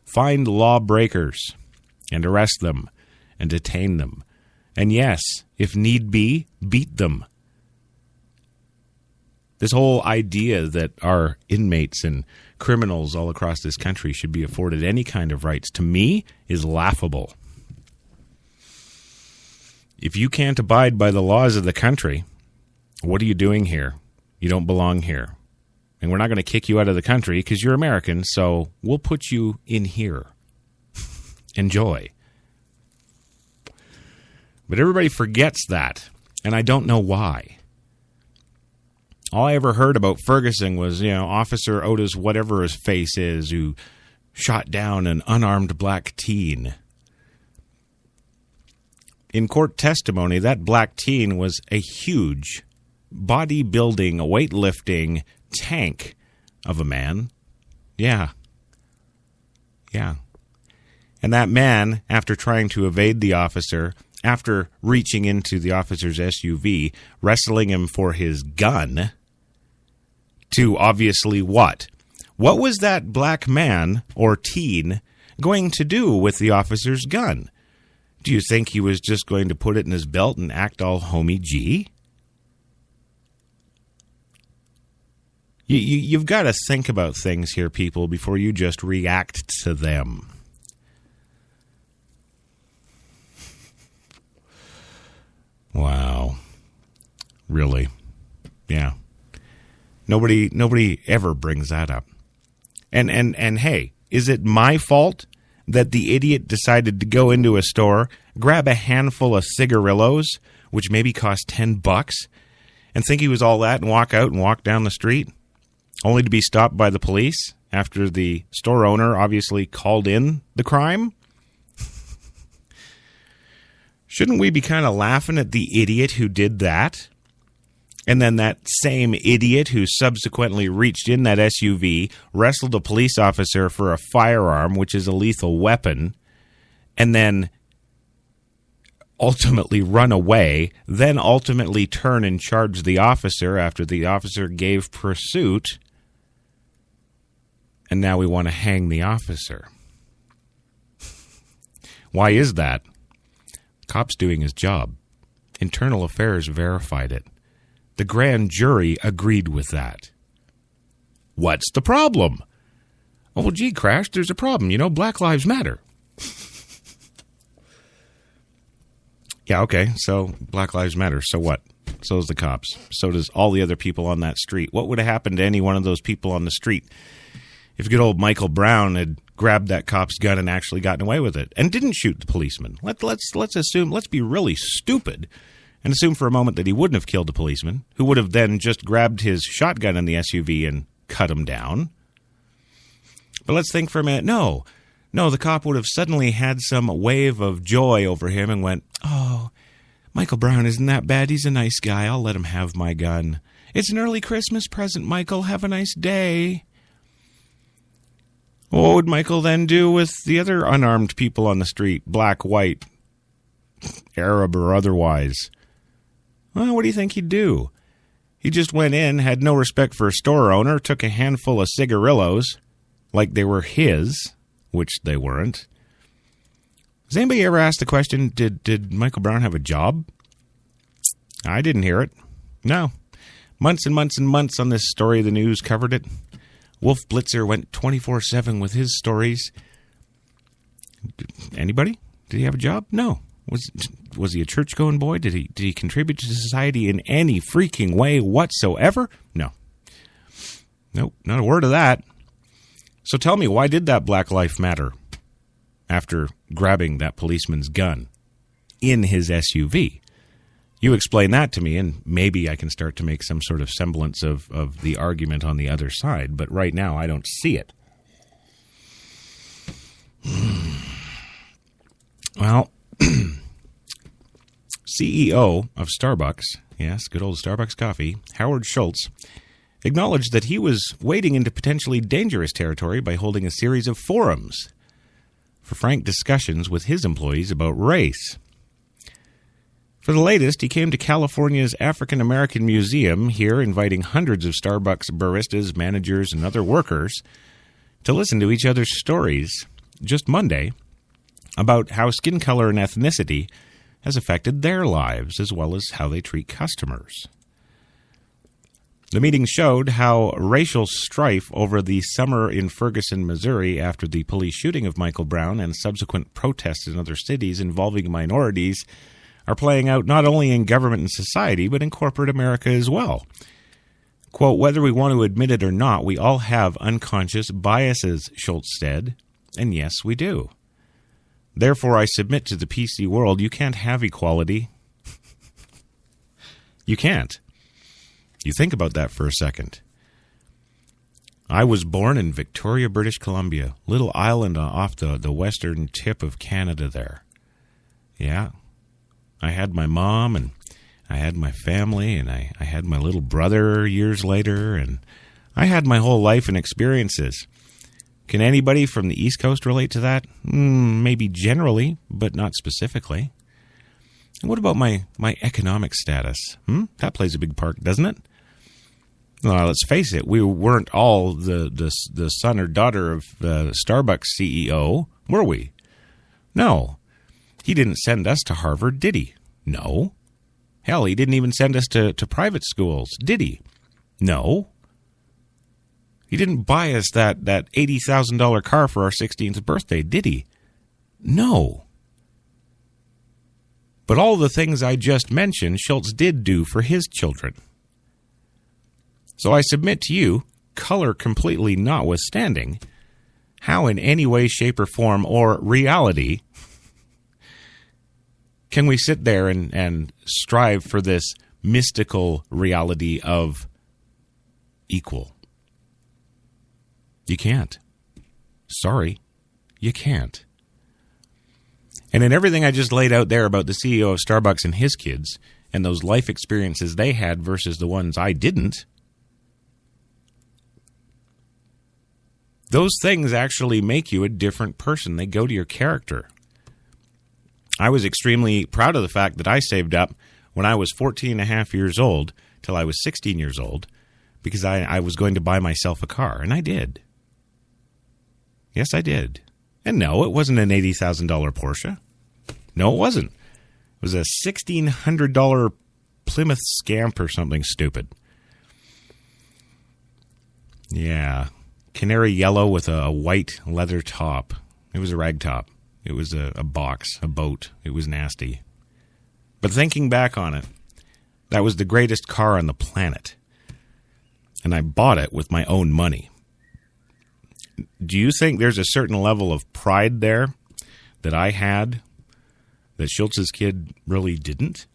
find lawbreakers and arrest them and detain them. And yes, if need be, beat them. This whole idea that our inmates and criminals all across this country should be afforded any kind of rights, to me, is laughable. If you can't abide by the laws of the country, what are you doing here? You don't belong here. And we're not going to kick you out of the country because you're American, so we'll put you in here. Enjoy. But everybody forgets that, and I don't know why. All I ever heard about Ferguson was, Officer Otis, whatever his face is, who shot down an unarmed black teen. In court testimony, that black teen was a huge bodybuilding, weightlifting tank of a man. Yeah. And that man, after trying to evade the officer, after reaching into the officer's SUV, wrestling him for his gun, to obviously what? What was that black man or teen going to do with the officer's gun? Do you think he was just going to put it in his belt and act all homie G? You've got to think about things here, people, before you just react to them. Wow. Really? Yeah. Nobody ever brings that up. And hey, is it my fault that the idiot decided to go into a store, grab a handful of cigarillos, which maybe cost $10, and think he was all that and walk out and walk down the street, only to be stopped by the police after the store owner obviously called in the crime? Shouldn't we be kind of laughing at the idiot who did that? And then that same idiot who subsequently reached in that SUV, wrestled a police officer for a firearm, which is a lethal weapon, and then ultimately run away, then ultimately turn and charge the officer after the officer gave pursuit, and now we want to hang the officer. Why is that? Cop's doing his job. Internal Affairs verified it. The grand jury agreed with that. What's the problem? Oh, well, gee, Crash, there's a problem. Black Lives Matter. Yeah, okay, so Black Lives Matter. So what? So does the cops. So does all the other people on that street. What would have happened to any one of those people on the street if good old Michael Brown had grabbed that cop's gun and actually gotten away with it and didn't shoot the policeman? Let's assume, let's be really stupid and assume for a moment that he wouldn't have killed the policeman, who would have then just grabbed his shotgun in the SUV and cut him down. But let's think for a minute. No, the cop would have suddenly had some wave of joy over him and went, oh, Michael Brown isn't that bad. He's a nice guy. I'll let him have my gun. It's an early Christmas present, Michael. Have a nice day. What would Michael then do with the other unarmed people on the street, black, white, Arab, or otherwise? Well, what do you think he'd do? He just went in, had no respect for a store owner, took a handful of cigarillos like they were his, which they weren't. Has anybody ever asked the question, did Michael Brown have a job? I didn't hear it. No. Months and months and months on this story, the news covered it. Wolf Blitzer went 24/7 with his stories. Anybody? Did he have a job? No. Was he a church-going boy? Did he contribute to society in any freaking way whatsoever? No. Nope, not a word of that. So tell me, why did that Black Life matter after grabbing that policeman's gun in his SUV? You explain that to me, and maybe I can start to make some sort of semblance of the argument on the other side. But right now, I don't see it. Well, CEO of Starbucks, yes, good old Starbucks coffee, Howard Schultz, acknowledged that he was wading into potentially dangerous territory by holding a series of forums for frank discussions with his employees about race. For the latest, he came to California's African American Museum here, inviting hundreds of Starbucks baristas, managers, and other workers to listen to each other's stories just Monday, about how skin color and ethnicity has affected their lives as well as how they treat customers. The meeting showed how racial strife over the summer in Ferguson, Missouri, after the police shooting of Michael Brown and subsequent protests in other cities involving minorities are playing out not only in government and society, but in corporate America as well. Quote, whether we want to admit it or not, we all have unconscious biases, Schultz said, and yes, we do. Therefore, I submit to the PC world, you can't have equality. You can't. You think about that for a second. I was born in Victoria, British Columbia, little island off the western tip of Canada there. Yeah. I had my mom, and I had my family, and I had my little brother years later, and I had my whole life and experiences. Can anybody from the East Coast relate to that? Maybe generally, but not specifically. And what about my economic status? That plays a big part, doesn't it? Well, let's face it, we weren't all the son or daughter of the Starbucks CEO, were we? No. He didn't send us to Harvard, did he? No. Hell, he didn't even send us to private schools, did he? No. He didn't buy us that $80,000 car for our 16th birthday, did he? No. But all the things I just mentioned, Schultz did do for his children. So I submit to you, color completely notwithstanding, how in any way, shape, or form, or reality, can we sit there and strive for this mystical reality of equal? You can't. Sorry, you can't. And in everything I just laid out there about the CEO of Starbucks and his kids, and those life experiences they had versus the ones I didn't, those things actually make you a different person. They go to your character. I was extremely proud of the fact that I saved up when I was 14 and a half years old till I was 16 years old because I was going to buy myself a car, and I did. Yes, I did. And no, it wasn't an $80,000 Porsche. No, it wasn't. It was a $1,600 Plymouth Scamp or something stupid. Yeah. Canary yellow with a white leather top. It was a rag top. It was a box, a boat. It was nasty. But thinking back on it, that was the greatest car on the planet. And I bought it with my own money. Do you think there's a certain level of pride there that I had that Schultz's kid really didn't?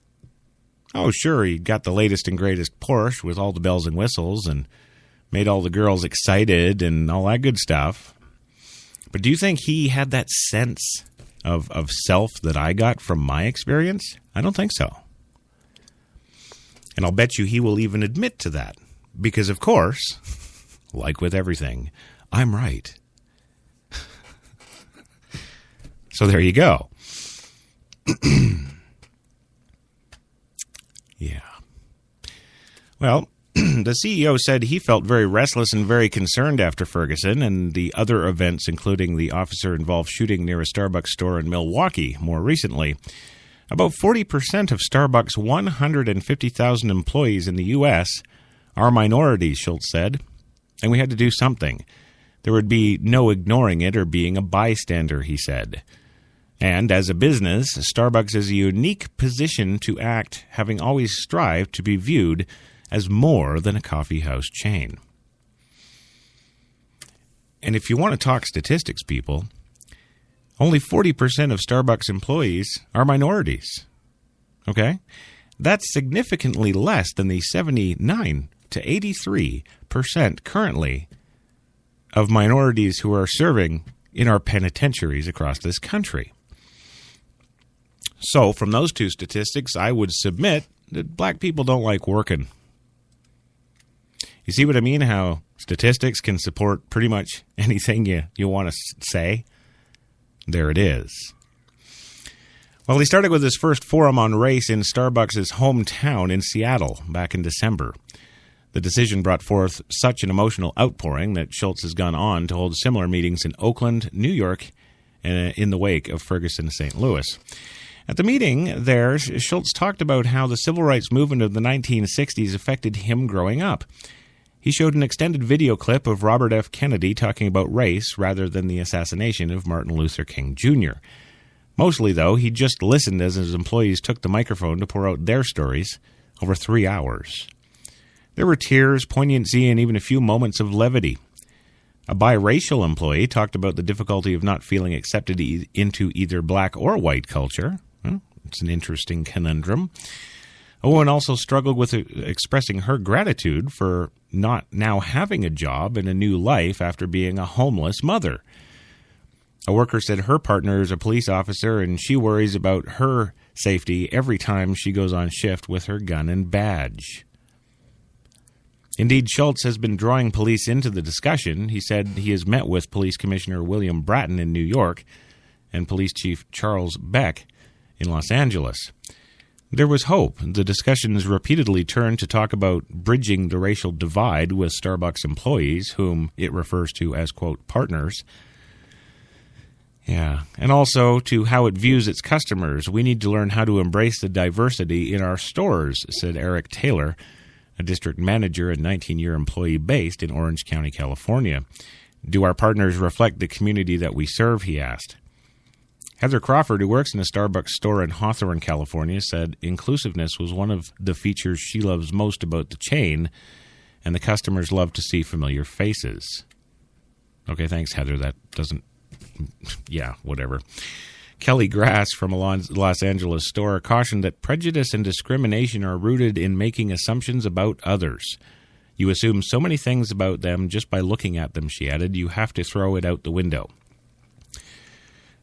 Oh, sure, he got the latest and greatest Porsche with all the bells and whistles and made all the girls excited and all that good stuff. But do you think he had that sense of self that I got from my experience? I don't think so. And I'll bet you he will even admit to that. Because, of course, like with everything, I'm right. So there you go. Yeah. Well, the CEO said he felt very restless and very concerned after Ferguson and the other events, including the officer-involved shooting near a Starbucks store in Milwaukee more recently. About 40% of Starbucks' 150,000 employees in the U.S. are minorities, Schultz said, and we had to do something. There would be no ignoring it or being a bystander, he said. And as a business, Starbucks is a unique position to act, having always strived to be viewed as more than a coffee house chain. And if you want to talk statistics, people, only 40% of Starbucks employees are minorities. Okay? That's significantly less than the 79 to 83% currently of minorities who are serving in our penitentiaries across this country. So, from those two statistics, I would submit that black people don't like working. You see what I mean? How statistics can support pretty much anything you want to say? There it is. Well, he started with his first forum on race in Starbucks' hometown in Seattle back in December. The decision brought forth such an emotional outpouring that Schultz has gone on to hold similar meetings in Oakland, New York, in the wake of Ferguson, St. Louis. At the meeting there, Schultz talked about how the civil rights movement of the 1960s affected him growing up. He showed an extended video clip of Robert F. Kennedy talking about race rather than the assassination of Martin Luther King Jr. Mostly, though, he just listened as his employees took the microphone to pour out their stories over 3 hours. There were tears, poignancy, and even a few moments of levity. A biracial employee talked about the difficulty of not feeling accepted into either black or white culture. Well, it's an interesting conundrum. A woman also struggled with expressing her gratitude for not now having a job and a new life after being a homeless mother. A worker said her partner is a police officer and she worries about her safety every time she goes on shift with her gun and badge. Indeed, Schultz has been drawing police into the discussion. He said he has met with Police Commissioner William Bratton in New York and Police Chief Charles Beck in Los Angeles. There was hope. The discussions repeatedly turned to talk about bridging the racial divide with Starbucks employees, whom it refers to as, quote, partners. Yeah, and also to how it views its customers. We need to learn how to embrace the diversity in our stores, said Eric Taylor, a district manager and 19-year employee based in Orange County, California. Do our partners reflect the community that we serve, he asked. Heather Crawford, who works in a Starbucks store in Hawthorne, California, said inclusiveness was one of the features she loves most about the chain, and the customers love to see familiar faces. Okay, thanks, Heather. That doesn't... Yeah, whatever. Kelly Grass from a Los Angeles store cautioned that prejudice and discrimination are rooted in making assumptions about others. You assume so many things about them just by looking at them, she added. You have to throw it out the window.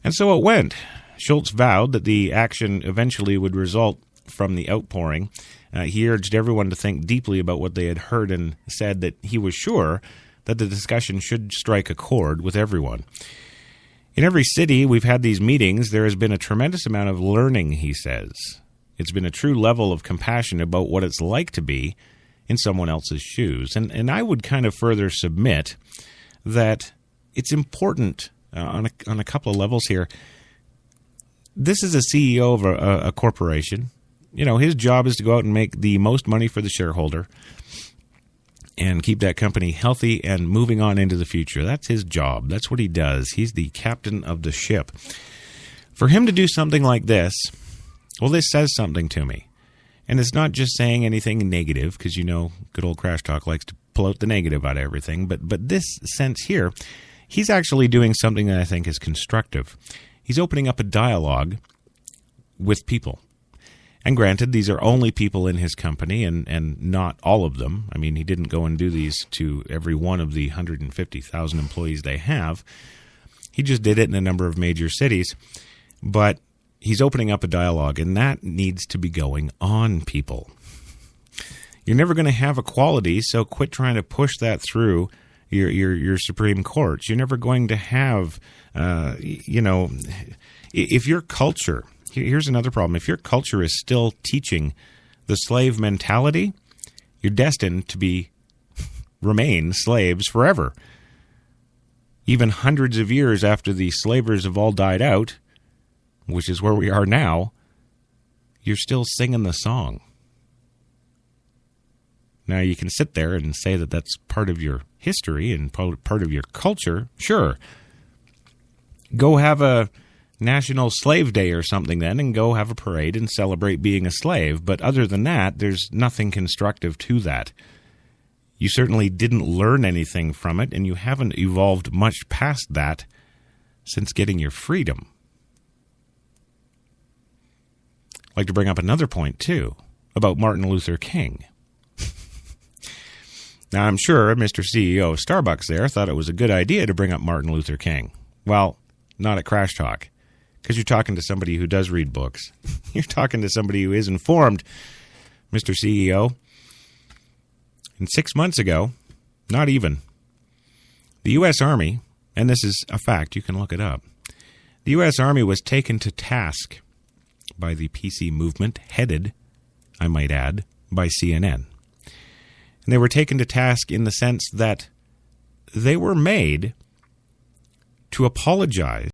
And so it went. Schultz vowed that the action eventually would result from the outpouring. He urged everyone to think deeply about what they had heard and said that he was sure that the discussion should strike a chord with everyone. In every city we've had these meetings, there has been a tremendous amount of learning, he says. It's been a true level of compassion about what it's like to be in someone else's shoes. And I would kind of further submit that it's important on a couple of levels here. This is a CEO of a corporation. You know, his job is to go out and make the most money for the shareholder and keep that company healthy and moving on into the future. That's his job. That's what he does. He's the captain of the ship. For him to do something like this, well, this says something to me. And it's not just saying anything negative, because, you know, good old Crash Talk likes to pull out the negative out of everything. But this sense here, he's actually doing something that I think is constructive. He's opening up a dialogue with people. And granted, these are only people in his company and not all of them. I mean, he didn't go and do these to every one of the 150,000 employees they have. He just did it in a number of major cities. But he's opening up a dialogue, and that needs to be going on, people. You're never going to have equality, so quit trying to push that through your Supreme Courts. You're never going to have, if your culture... Here's another problem. If your culture is still teaching the slave mentality, you're destined to remain slaves forever. Even hundreds of years after the slavers have all died out, which is where we are now, you're still singing the song. Now, you can sit there and say that that's part of your history and part of your culture. Sure. Go have a National Slave Day or something then, and go have a parade and celebrate being a slave. But other than that, there's nothing constructive to that. You certainly didn't learn anything from it, and you haven't evolved much past that since getting your freedom. I'd like to bring up another point, too, about Martin Luther King. Now, I'm sure Mr. CEO of Starbucks there thought it was a good idea to bring up Martin Luther King. Well, not at Crash Talk. Because you're talking to somebody who does read books. You're talking to somebody who is informed, Mr. CEO. And 6 months ago, not even, the U.S. Army, and this is a fact, you can look it up, the U.S. Army was taken to task by the PC movement, headed, I might add, by CNN. And they were taken to task in the sense that they were made to apologize